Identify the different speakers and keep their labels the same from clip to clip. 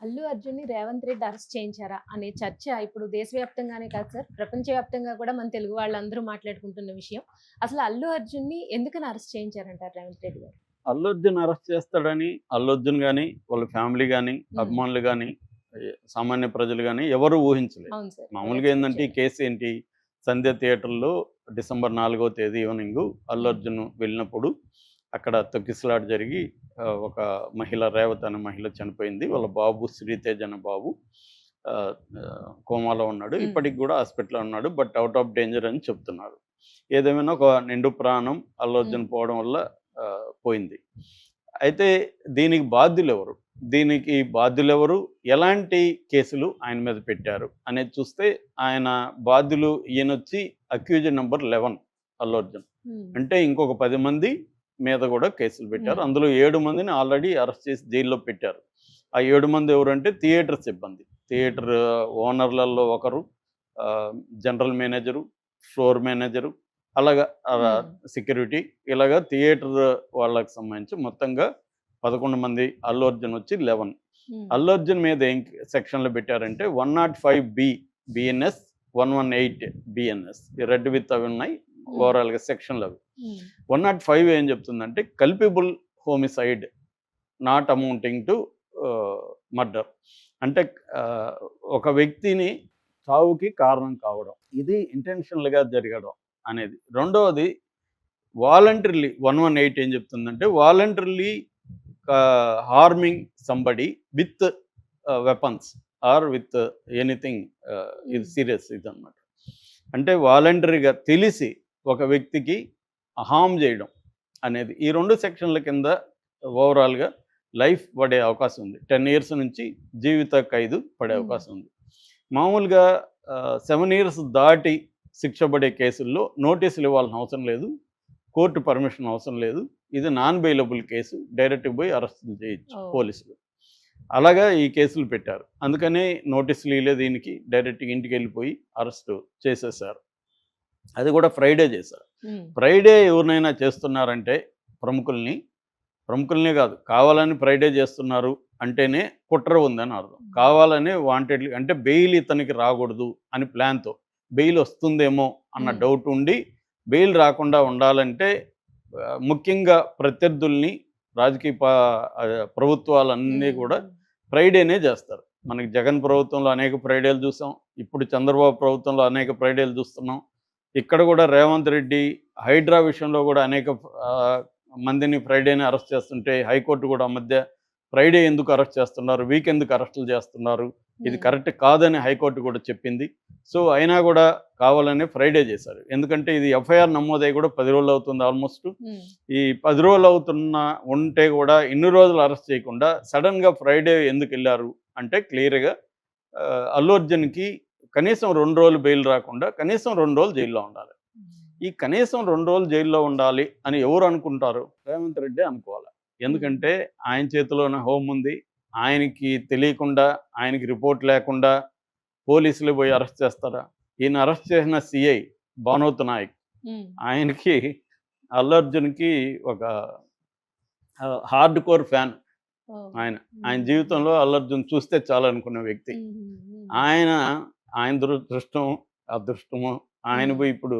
Speaker 1: అల్లు అర్జున్‌ని రేవంత్ రెడ్డి అరెస్ట్ చేయించారా అనే చర్చ ఇప్పుడు దేశవ్యాప్తంగానే కాదు సార్, ప్రపంచవ్యాప్తంగా కూడా మన తెలుగు వాళ్ళందరూ మాట్లాడుకుంటున్న విషయం. అసలు అల్లు అర్జున్‌ని ఎందుకని అరెస్ట్ చేయించారంటారు రేవంత్ రెడ్డి గారు?
Speaker 2: అల్లు అర్జున్ అరెస్ట్ చేస్తాడని అల్లు అర్జున్ గాని, వాళ్ళ ఫ్యామిలీ గాని,
Speaker 1: హ్మ్.
Speaker 2: అభిమానులు గాని, సామాన్య ప్రజలు గాని ఎవరు ఊహించలేదు.
Speaker 1: అవును సార్. ఎవరు
Speaker 2: మామూలుగా
Speaker 1: ఎక్స్‌పెక్ట్
Speaker 2: ఏందంటే ఈ
Speaker 1: చేయలే.
Speaker 2: కేసు ఏంటి, సంధ్య థియేటర్‌లో డిసెంబర్ 4వ తేదీ ఈవెనింగు అల్లు
Speaker 1: హ్మ్.
Speaker 2: అర్జున్ వెళ్ళినప్పుడు అక్కడ తొక్కిసలాట జరిగి ఒక మహిళ రేవతి అనే మహిళ చనిపోయింది. వాళ్ళ బాబు శ్రీతేజ్ అనే బాబు ఆహ్, ఆహ్, కోమాలో ఉన్నాడు.
Speaker 1: హ్మ్.
Speaker 2: ఇప్పటికి గూడా హాస్పిటల్‌లో ఉన్నాడు. బట్ ఔట్ ఆఫ్ డేంజర్ అని చెప్తున్నారు. ఏదేమైనా ఒక నిండు ప్రాణం అల్లు
Speaker 1: హ్మ్.
Speaker 2: అర్జున్ పోవడం వల్ల పోయింది. అయితే దీనికి బాధ్యులెవరు? దీనికి బాధ్యులెవరు? ఎలాంటి కేసులు ఆయన మీద పెట్టారు? అనేది చూస్తే ఆయన బాధ్యులు ఈయనొచ్చి అక్యూజ్డ్ నంబర్ 11 అల్లు అర్జున్.
Speaker 1: హ్మ్.
Speaker 2: అంటే ఇంకొక 10 మంది మీద గూడా కేసులు పెట్టారు.
Speaker 1: హ్మ్.
Speaker 2: అందులో 7 మందిని ఆల్రెడీ అరెస్ట్ చేసి జైల్లో పెట్టారు. ఆ 7 మంది ఎవరంటే థియేటర్ సిబ్బంది. థియేటర్ ఓనర్‌లలో ఒకరు, ఆహ్, జనరల్ మేనేజరు, ఫ్లోర్ మేనేజరు, అలాగా
Speaker 1: హ్మ్.
Speaker 2: సెక్యూరిటీ, ఇలాగ థియేటర్ వాళ్ళకి సంబంధించి మొత్తంగా 11 మంది. అల్లు అర్జున్ వచ్చి 11.
Speaker 1: హ్మ్.
Speaker 2: అల్లు అర్జున్ మీద ఏం సెక్షన్‌లు పెట్టారంటే 105 బిఎన్ఎస్, 118 బిఎన్ఎస్. ఈ రెడ్ విత్ అవి ఉన్నాయి.
Speaker 1: హ్మ్.
Speaker 2: ఓవరాల్‌గా సెక్షన్‌లవి.
Speaker 1: హ్మ్.
Speaker 2: 105 ఏం చెప్తుందంటే culpable homicide not amounting to murder. అంటే ఆహ్, ఒక వ్యక్తిని చావుకి కారణం కావడం. ఇది ఇంటెన్షనల్‌గా జరగడం అనేది. రెండవది వాలంటరీలీ 118 ఏం చెప్తుందంటే voluntarily harming somebody with weapons or with anything. ఇది
Speaker 1: హ్మ్.
Speaker 2: సీరియస్ ఇదనమాట. అంటే వాలంటరీగా తెలిసి ఒక వ్యక్తికి హార్మ్ చేయడం అనేది. ఈ 2 సెక్షన్‌ల కింద ఓవరాల్‌గా లైఫ్ పడే అవకాశం ఉంది. 10 ఇయర్స్ నుంచి జీవిత ఖైదు పడే
Speaker 1: హ్మ్.
Speaker 2: అవకాశం ఉంది. మామూలుగా 7 ఇయర్స్ దాటి శిక్ష పడే కేసుల్లో నోటీసులు ఇవ్వాల్సిన అవసరం లేదు. కోర్టు పర్మిషన్ అవసరం లేదు. ఇది నాన్ బెయిలబుల్ కేసు. డైరెక్ట్‌గా పోయి అరెస్టులు చేయొచ్చు
Speaker 1: ఓహ్!
Speaker 2: పోలీసులు. అలాగా ఈ కేసులు పెట్టారు. అందుకనే నోటీసులు ఇయలే దీనికి. డైరెక్ట్‌గా ఇంటికెళ్ళిపోయి అరెస్టు చేసేశారు. అది కూడా ఫ్రైడే చేశారు.
Speaker 1: హ్మ్.
Speaker 2: ఫ్రైడే ఎవరినైనా చేస్తున్నారంటే ప్రముఖుల్ని, ప్రముఖులనే కాదు, కావాలని ఫ్రైడే చేస్తున్నారు అంటేనే కుట్ర ఉందని అర్థం.
Speaker 1: హ్మ్.
Speaker 2: కావాలని వాంటెడ్‌లీ అంటే బెయిల్ ఇతనికి రాకూడదు అని ప్లాన్‌తో. బెయిల్ వస్తుందేమో అన్న
Speaker 1: హ్మ్.
Speaker 2: డౌట్ ఉండి బెయిల్ రాకుండా ఉండాలంటే ముఖ్యంగా ప్రత్యర్థుల్ని రాజకీయ ప్రభుత్వాలన్నీ కూడా
Speaker 1: హ్మ్.
Speaker 2: ఫ్రైడేనే చేస్తారు. మనకి జగన్ ప్రభుత్వంలో అనేక ఫ్రైడేలు చూసాం. ఇప్పుడు చంద్రబాబు ప్రభుత్వంలో అనేక ఫ్రైడేలు చూస్తున్నాం. ఇక్కడ కూడా రేవంత్ రెడ్డి హైడ్రా విషయంలో కూడా అనేక ఆహ్, మందిని ఫ్రైడేనే అరెస్ట్ చేస్తుంటే హైకోర్టు కూడా ఆ మధ్య ఫ్రైడే ఎందుకు అరెస్ట్ చేస్తున్నారు? వీకెండ్‌కి అరెస్టులు చేస్తున్నారు. ఇది
Speaker 1: హ్మ్.
Speaker 2: కరెక్ట్ కాదని హైకోర్టు కూడా చెప్పింది. సో, అయినా కూడా కావాలనే ఫ్రైడే చేశారు. ఎందుకంటే ఇది ఎఫ్ఐఆర్ నమోదయ్యి కూడా 10 రోజులు అవుతుంది ఆల్మోస్ట్.
Speaker 1: హ్మ్.
Speaker 2: ఈ 10 రోజులు ఉంటే కూడా ఇన్ని రోజులు అరెస్ట్ చేయకుండా సడెన్‌గా ఫ్రైడే ఎందుకెళ్లారు అంటే క్లియర్‌గా అల్లు అర్జున్‌కి కనీసం 2 రోజులు బెయిల్ రాకుండా కనీసం 2 రోజులు జైల్‌లో ఉండాలి.
Speaker 1: హ్మ్.
Speaker 2: ఈ కనీసం 2 రోజులు జైల్‌లో ఉండాలి అని ఎవరు అనుకుంటారు? రేవంత్ రెడ్డే అనుకోవాలి.
Speaker 1: హ్మ్.
Speaker 2: ఎందుకంటే ఆయన చేతిలోనే హోమ్ ఉంది. ఆయనకి తెలియకుండా, ఆయనకి రిపోర్ట్ లేకుండా పోలీసులు పోయి అరెస్ట్ చేస్తారా? ఈయన అరెస్ట్ చేసిన సీఐ భానోత్ నాయక్,
Speaker 1: హ్మ్.
Speaker 2: ఆయనకి అల్లు అర్జున్‌కి ఒక హార్డ్ కోర్ ఫ్యాన్
Speaker 1: ఓహ్!
Speaker 2: ఆయన. ఆయన
Speaker 1: హ్మ్.
Speaker 2: జీవితంలో అల్లు అర్జున్ చూస్తే చాలనుకున్న వ్యక్తి.
Speaker 1: హుహు.
Speaker 2: ఆయన, ఆయన దురదృష్టం, అదృష్టమో ఆయన
Speaker 1: హ్మ్.
Speaker 2: పోయి ఇప్పుడు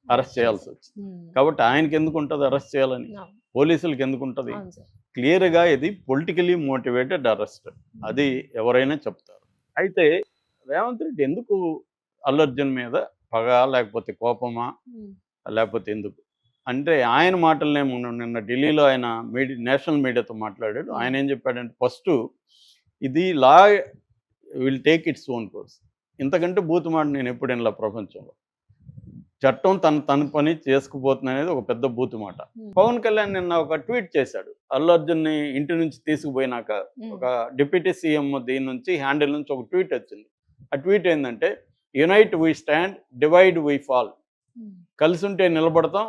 Speaker 2: అరెస్ట్
Speaker 1: అరెస్ట్ చేశారు.
Speaker 2: చేయాల్సొచ్చింది.
Speaker 1: హ్మ్.
Speaker 2: కాబట్టి ఆయనకెందుకుంటది అరెస్ట్ చేయాలని?
Speaker 1: అవును.
Speaker 2: పోలీసులకెందుకుంటది?
Speaker 1: అవును సార్.
Speaker 2: క్లియర్‌గా ఇది పొలిటికల్లీ మోటివేటెడ్ అరెస్ట్. అది
Speaker 1: హ్మ్.
Speaker 2: ఎవరైనా చెప్తారు. అయితే రేవంత్ రెడ్డి ఎందుకు అల్లు అర్జున్ మీద పగ, లేకపోతే కోపమా?
Speaker 1: హ్మ్.
Speaker 2: లేకపోతే ఎందుకు? అంటే ఆయన మాటలనే మనం నిన్న ఢిల్లీలో ఆయన నేషనల్ మీడియాతో మాట్లాడాడు.
Speaker 1: హ్మ్.
Speaker 2: ఆయనేం చెప్పాడంటే ఫస్టు ఇది law will take its own course. ఇంతకంటే బూతు మాట నేనెప్పుడు ఇనలా ప్రపంచంలో. చట్టం తన పని చేసుకుపోతుందనేది ఒక పెద్ద బూతు మాట.
Speaker 1: హ్మ్.
Speaker 2: పవన్ కళ్యాణ్ నిన్న ఒక ట్వీట్ చేశాడు. అల్లు అర్జున్‌ని ఇంటి నుంచి తీసుకుపోయినాక
Speaker 1: హ్మ్.
Speaker 2: ఒక డిప్యూటీ సీఎం దీని నుంచి హ్యాండిల్ నుంచి ఒక ట్వీట్ వచ్చింది. ఆ ట్వీట్ ఏందంటే unite we stand, divide we fall.
Speaker 1: Hmm.
Speaker 2: కలిసుంటే నిలబడతాం,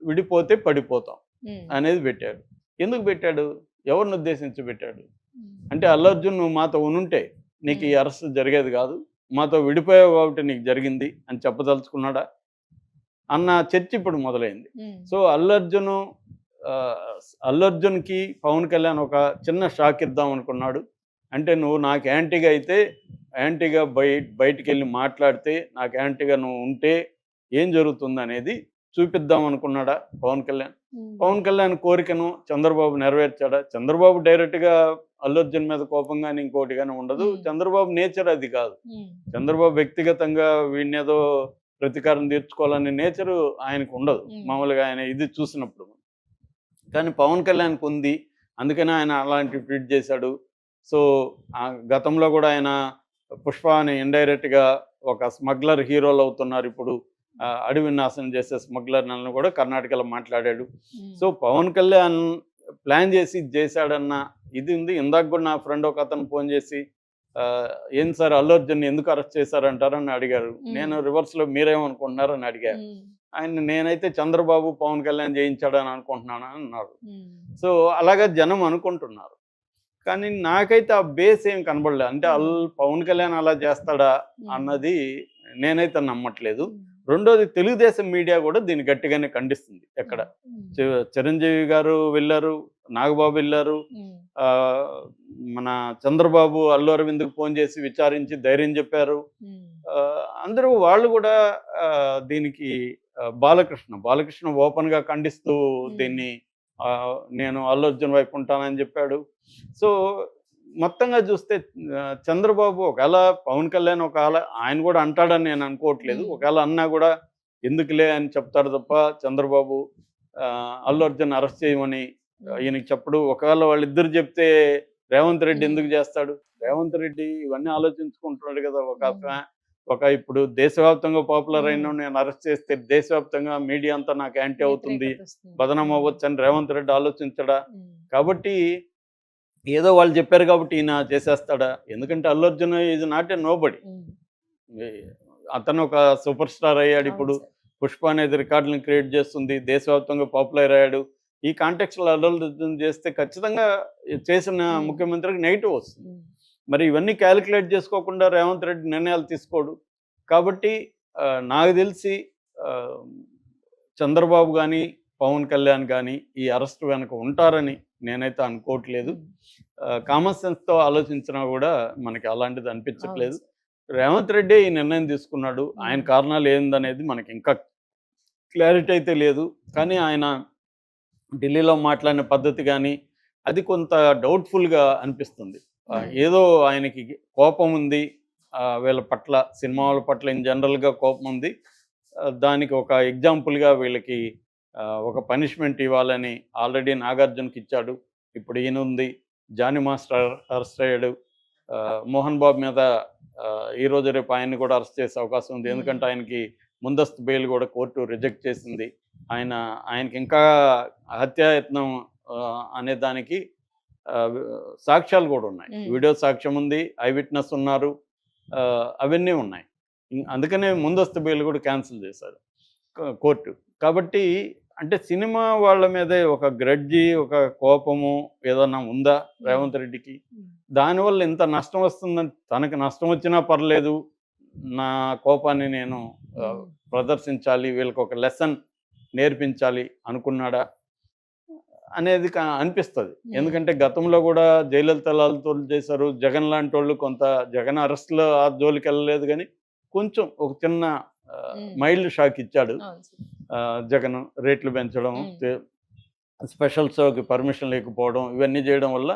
Speaker 2: విడిపోతే పడిపోతాం
Speaker 1: హ్మ్.
Speaker 2: అనేది పెట్టాడు. ఎందుకు పెట్టాడు? ఎవరినుద్దేశించి పెట్టాడు?
Speaker 1: హ్మ్.
Speaker 2: అంటే అల్లు అర్జున్ నువ్వు మాతో ఉనుంటే నీకు ఈ
Speaker 1: హ్మ్.
Speaker 2: అరెస్ట్ జరిగేది కాదు. మాతో విడిపోయావు కాబట్టి నీకు జరిగింది అని చెప్పదలుచుకున్నాడా? అన్న చర్చ ఇప్పుడు మొదలైంది.
Speaker 1: హ్మ్.
Speaker 2: సో, అల్లు అర్జున్‌కి పవన్ కళ్యాణ్ ఒక చిన్న షాక్ ఇద్దాం అనుకున్నాడు. అంటే నువ్వు నాకు యాంటీగా అయితే యాంటీగా బయటికి వెళ్ళి మాట్లాడితే నాకు యాంటీగా నువ్వు ఉంటే ఏం జరుగుతుంది అనేది చూపిద్దాం అనుకున్నాడా పవన్ కళ్యాణ్? పవన్ కళ్యాణ్ కోరికను చంద్రబాబు నెరవేర్చాడా? చంద్రబాబు డైరెక్ట్గా అల్లు అర్జున్ మీద కోపం కానీ ఇంకోటి కానీ ఉండదు. చంద్రబాబు నేచర్ అది కాదు. చంద్రబాబు వ్యక్తిగతంగా వీడిని ఏదో ప్రతీకారం తీర్చుకోవాలనే నేచరు ఆయనకు ఉండదు మామూలుగా ఆయన ఇది చూసినప్పుడు. కానీ పవన్ కళ్యాణ్కి ఉంది. అందుకనే ఆయన అలాంటి ట్వీట్ చేశాడు. సో గతంలో కూడా ఆయన పుష్ప అని ఇండైరెక్ట్గా ఒక స్మగ్లర్ హీరోలు అవుతున్నారు ఇప్పుడు, అడవిని నాశనం చేసే స్మగ్లర్లను కూడా కర్ణాటకలో మాట్లాడాడు. సో పవన్ కళ్యాణ్ ప్లాన్ చేసి చేశాడన్న ఇది ఉంది. ఇందాక కూడా నా ఫ్రెండ్ ఒక అతను ఫోన్ చేసి ఏం సార్ అల్లు అర్జున్ ఎందుకు అరెస్ట్ చేశారంటారని అడిగారు. నేను రివర్స్లో మీరేమనుకుంటున్నారని అడిగారు. ఆయన నేనైతే చంద్రబాబు పవన్ కళ్యాణ్ చేయించాడని అనుకుంటున్నాను అన్నారు. సో అలాగా జనం అనుకుంటున్నారు. కానీ నాకైతే ఆ బేస్ ఏం కనబడలేదు. అంటే పవన్ కళ్యాణ్ అలా చేస్తాడా అన్నది నేనైతే నమ్మట్లేదు. రెండోది తెలుగుదేశం మీడియా కూడా దీన్ని గట్టిగానే ఖండిస్తుంది. ఎక్కడ చిరంజీవి గారు వెళ్ళారు, నాగబాబు వెళ్ళారు, మన చంద్రబాబు అల్లు అరవింద్కి ఫోన్ చేసి విచారించి ధైర్యం చెప్పారు. అందరూ వాళ్ళు కూడా దీనికి బాలకృష్ణ ఓపెన్గా ఖండిస్తూ దీన్ని నేను అల్లు అర్జున్ వైపు ఉంటానని చెప్పాడు. సో మొత్తంగా చూస్తే చంద్రబాబు ఒకవేళ పవన్ కళ్యాణ్ ఒకవేళ ఆయన కూడా అంటాడని నేను అనుకోవట్లేదు. ఒకవేళ అన్నా కూడా ఎందుకులే అని చెప్తాడు తప్ప చంద్రబాబు అల్లు అర్జున్ అరెస్ట్ చేయమని ఈయనకి చెప్పడు. ఒకవేళ వాళ్ళిద్దరు చెప్తే రేవంత్ రెడ్డి ఎందుకు చేస్తాడు? రేవంత్ రెడ్డి ఇవన్నీ ఆలోచించుకుంటున్నాడు కదా. ఇప్పుడు దేశవ్యాప్తంగా పాపులర్ అయిన నేను అరెస్ట్ చేస్తే దేశవ్యాప్తంగా మీడియా అంతా నాకు యాంటీ అవుతుంది, బదనాం అవ్వచ్చు అని రేవంత్ రెడ్డి ఆలోచించడా? కాబట్టి ఏదో వాళ్ళు చెప్పారు కాబట్టి ఈయన చేసేస్తాడా? ఎందుకంటే Allu Arjun is not a nobody. అతను ఒక సూపర్ స్టార్ అయ్యాడు. ఇప్పుడు పుష్ప అనేది రికార్డులను క్రియేట్ చేస్తుంది, దేశవ్యాప్తంగా పాపులర్ అయ్యాడు. ఈ కాంటెక్స్లో అల్లు అర్జున్ చేస్తే ఖచ్చితంగా చేసిన ముఖ్యమంత్రికి నెగిటివ్ వస్తుంది. మరి ఇవన్నీ క్యాలిక్యులేట్ చేసుకోకుండా రేవంత్ రెడ్డి నిర్ణయాలు తీసుకోడు. కాబట్టి నాకు తెలిసి చంద్రబాబు కానీ పవన్ కళ్యాణ్ కానీ ఈ అరెస్ట్ వెనక ఉంటారని నేనైతే అనుకోవట్లేదు. కామన్ సెన్స్తో ఆలోచించినా కూడా మనకి అలాంటిది అనిపించట్లేదు. రేవంత్ రెడ్డి ఈ నిర్ణయం తీసుకున్నాడు. ఆయన కారణాలు ఏందనేది మనకి ఇంకా క్లారిటీ అయితే లేదు. కానీ ఆయన ఢిల్లీలో మాట్లాడిన పద్ధతి కానీ అది కొంత డౌట్ఫుల్గా అనిపిస్తుంది. ఏదో ఆయనకి కోపం ఉంది వీళ్ళ పట్ల, సినిమా వాళ్ళ పట్ల ఇన్ జనరల్గా కోపం ఉంది. దానికి ఒక ఎగ్జాంపుల్గా వీళ్ళకి ఒక పనిష్మెంట్ ఇవ్వాలని ఆల్రెడీ నాగార్జునకి ఇచ్చాడు. ఇప్పుడు ఈయన ఉంది, జానీ మాస్టర్ అరెస్ట్ అయ్యాడు. మోహన్ బాబు మీద ఈరోజు రేపు ఆయన్ని కూడా అరెస్ట్ చేసే అవకాశం ఉంది. ఎందుకంటే ఆయనకి ముందస్తు బెయిల్ కూడా కోర్టు రిజెక్ట్ చేసింది. ఆయనకి ఇంకా హత్యాయత్నం అనే దానికి సాక్ష్యాలు కూడా ఉన్నాయి. వీడియో సాక్ష్యం ఉంది, ఐ విట్నెస్ ఉన్నారు, అవన్నీ ఉన్నాయి. అందుకనే ముందస్తు బెయిల్ కూడా క్యాన్సిల్ చేశారు కోర్టు. కాబట్టి అంటే సినిమా వాళ్ళ మీదే ఒక గ్రడ్జి, ఒక కోపము ఏదన్నా ఉందా రేవంత్ రెడ్డికి? దానివల్ల ఇంత నష్టం వస్తుందని, తనకు నష్టం వచ్చినా పర్లేదు, నా కోపాన్ని నేను ప్రదర్శించాలి, వీళ్ళకి ఒక లెసన్ నేర్పించాలి అనుకున్నాడా అనేది అనిపిస్తుంది. ఎందుకంటే గతంలో కూడా జయలలిత లాల్తో చేశారు. జగన్ లాంటి వాళ్ళు కొంత జగన్ అరెస్ట్లో ఆ జోలికి వెళ్ళలేదు, కానీ కొంచెం ఒక చిన్న మైల్డ్ షాక్ ఇచ్చాడు జగన్. రేట్లు పెంచడం, స్పెషల్ షోకి పర్మిషన్ లేకపోవడం, ఇవన్నీ చేయడం వల్ల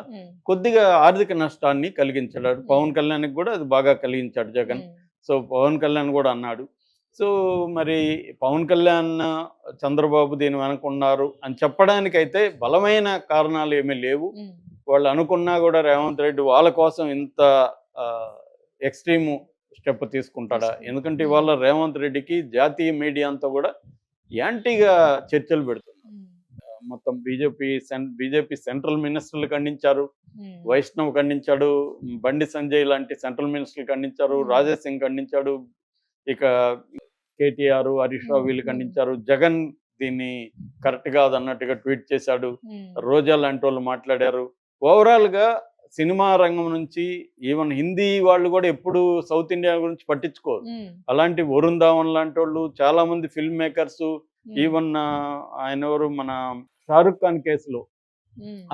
Speaker 2: కొద్దిగా ఆర్థిక నష్టాన్ని కలిగించాడు. పవన్ కళ్యాణ్కి కూడా అది బాగా కలిగించాడు జగన్. సో పవన్ కళ్యాణ్ కూడా అన్నాడు. సో మరి పవన్ కళ్యాణ్ చంద్రబాబు దీని వెనకున్నారు అని చెప్పడానికైతే బలమైన కారణాలు ఏమీ లేవు. వాళ్ళు అనుకున్నా కూడా రేవంత్ రెడ్డి వాళ్ళ కోసం ఇంత ఎక్స్ట్రీము స్టెప్ తీసుకుంటాడా? ఎందుకంటే ఇవాళ రేవంత్ రెడ్డికి జాతీయ మీడియా అంతా కూడా యాంటీగా చర్చలు పెడుతున్నారు. మొత్తం బీజేపీ సెంట్రల్ మినిస్టర్లు ఖండించారు, వైష్ణవ్ ఖండించాడు, బండి సంజయ్ లాంటి సెంట్రల్ మినిస్టర్లు ఖండించారు, రాజేష్ సింగ్ ఖండించాడు, ఇక కేటీఆర్, హరీష్ రావు వీళ్ళు ఖండించారు. జగన్ దీన్ని కరెక్ట్ కాదన్నట్టుగా ట్వీట్ చేశాడు. రోజా లాంటి వాళ్ళు మాట్లాడారు. ఓవరాల్గా సినిమా రంగం నుంచి ఈవెన్ హిందీ వాళ్ళు కూడా ఎప్పుడు సౌత్ ఇండియా గురించి పట్టించుకోరు. అలాంటి వరుణ్ ధావన్ లాంటి వాళ్ళు, చాలా మంది ఫిల్మ్ మేకర్స్, ఈవెన్ ఆయన ఎవరు మన షారుఖ్ ఖాన్ కేసులో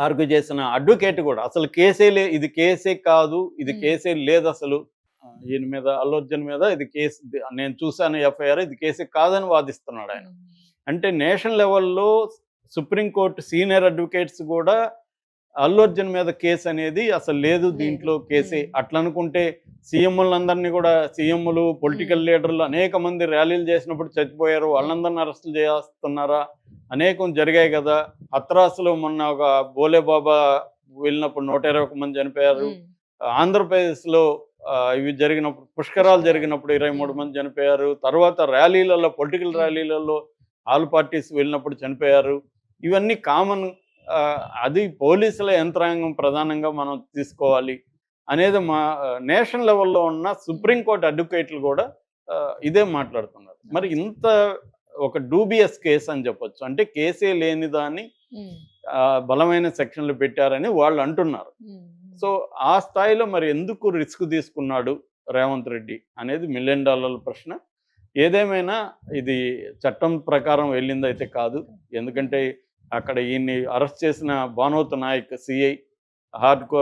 Speaker 2: ఆర్గ్యూ చేసిన అడ్వకేట్ కూడా అసలు ఇది కేసే కాదు, ఇది కేసే లేదు అసలు, ఈయన మీద అల్లు అర్జున్ మీద ఇది కేసు, నేను చూశాను ఎఫ్ఐఆర్, ఇది కేసే కాదని వాదిస్తున్నాడు ఆయన. అంటే నేషనల్ లెవెల్లో సుప్రీంకోర్టు సీనియర్ అడ్వకేట్స్ కూడా అల్లు అర్జున్ మీద కేసు అనేది అసలు లేదు, దీంట్లో కేసే. అట్లా అనుకుంటే సీఎంలందరినీ కూడా, సీఎంలు పొలిటికల్ లీడర్లు అనేక మంది ర్యాలీలు చేసినప్పుడు చచ్చిపోయారు, వాళ్ళందరినీ అరెస్టులు చేస్తున్నారా, అనేకం జరిగాయి కదా. హత్రాసులో మొన్న ఒక బోలే బాబా వెళ్ళినప్పుడు 121 మంది చనిపోయారు. ఆంధ్రప్రదేశ్లో ఇవి జరిగినప్పుడు, పుష్కరాలు జరిగినప్పుడు 23 మంది చనిపోయారు. తర్వాత ర్యాలీలలో, పొలిటికల్ ర్యాలీలలో ఆల్ పార్టీస్ వెళ్ళినప్పుడు చనిపోయారు. ఇవన్నీ కామన్. అది పోలీసుల యంత్రాంగం ప్రధానంగా మనం తీసుకోవాలి అనేది మా నేషనల్ లెవెల్లో ఉన్న సుప్రీంకోర్టు అడ్వకేట్లు కూడా ఇదే మాట్లాడుతున్నారు. మరి ఇంత ఒక డూబియస్ కేసు అని చెప్పొచ్చు, అంటే కేసే లేని దాన్ని బలమైన సెక్షన్లు పెట్టారని వాళ్ళు అంటున్నారు. సో ఆ స్థాయిలో మరి ఎందుకు రిస్క్ తీసుకున్నాడు రేవంత్ రెడ్డి అనేది $1 మిలియన్ ప్రశ్న. ఏదేమైనా ఇది చట్టం ప్రకారం వెళ్ళిందైతే కాదు. ఎందుకంటే అక్కడ ఈయన్ని అరెస్ట్ చేసిన Banoth Nayak CI hard core